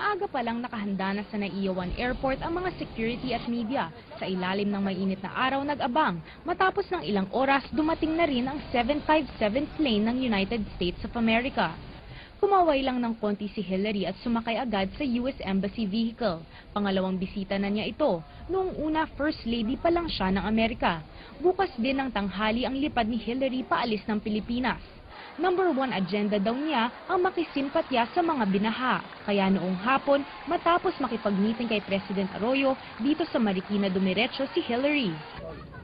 Maaga pa lang nakahanda na sa Naiyawan Airport ang mga security at media. Sa ilalim ng mainit na araw nag-abang. Matapos ng ilang oras, dumating na rin ang 757 plane ng United States of America. Kumaway lang ng konti si Hillary at sumakay agad sa US Embassy vehicle. Pangalawang bisita na niya ito. Noong una, First Lady pa lang siya ng Amerika. Bukas din ng tanghali ang lipad ni Hillary paalis ng Pilipinas. Number 1 agenda daw niya ang makisimpatya sa mga binaha. Kaya noong hapon, matapos makipag-meeting kay President Arroyo, dito sa Marikina dumiretso si Hillary.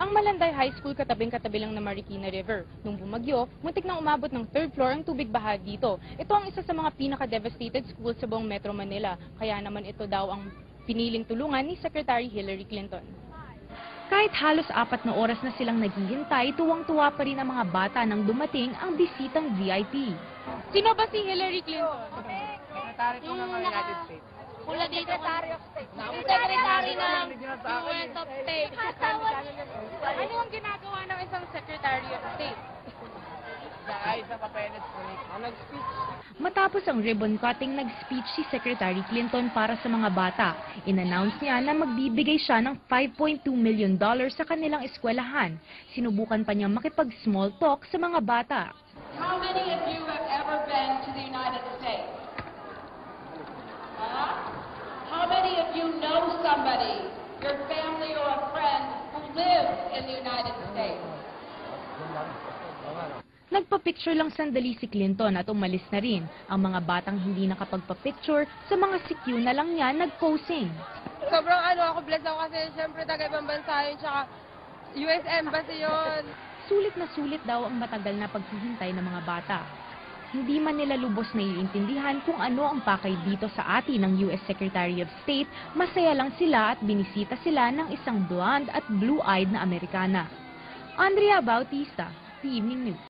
Ang Malanday High School katabing-katabi lang ng Marikina River. Nung bumagyo, muntik nang umabot ng 3rd floor ang tubig baha dito. Ito ang isa sa mga pinaka-devastated schools sa buong Metro Manila. Kaya naman ito daw ang piniling tulungan ni Secretary Hillary Clinton. Kahit halos 4 na oras na silang naghihintay, tuwang-tuwa pa rin ang mga bata nang dumating ang bisitang VIP. Sino ba si Hillary Clinton? Secretary po ng United States. Mula dito Secretary of State. Secretary ng US of State. Ano ang ginagawa ng isang Secretary of State? Nag-ayos ng papeles po nag-speech. Matapos ang ribbon cutting, nag-speech si Secretary Clinton para sa mga bata. In-announce niya na magbibigay siya ng $5.2 million sa kanilang eskwelahan. Sinubukan pa niyang makipag-small talk sa mga bata. How many of you have ever been to the United States? How many of you know somebody, your family or a friend, who lives in the United States? Nagpa-picture lang sandali si Clinton at umalis na rin. Ang mga batang hindi nakapagpa-picture, sa mga CQ na lang niya nag-posing. Sobrang ako blessed ako kasi syempre taga-ibang bansa yun, tsaka US Embassy yun. Sulit na sulit daw ang matagal na paghihintay ng mga bata. Hindi man nila lubos na iintindihan kung ano ang pakay dito sa atin ng US Secretary of State, masaya lang sila at binisita sila ng isang blonde at blue-eyed na Amerikana. Andrea Bautista, The Evening News.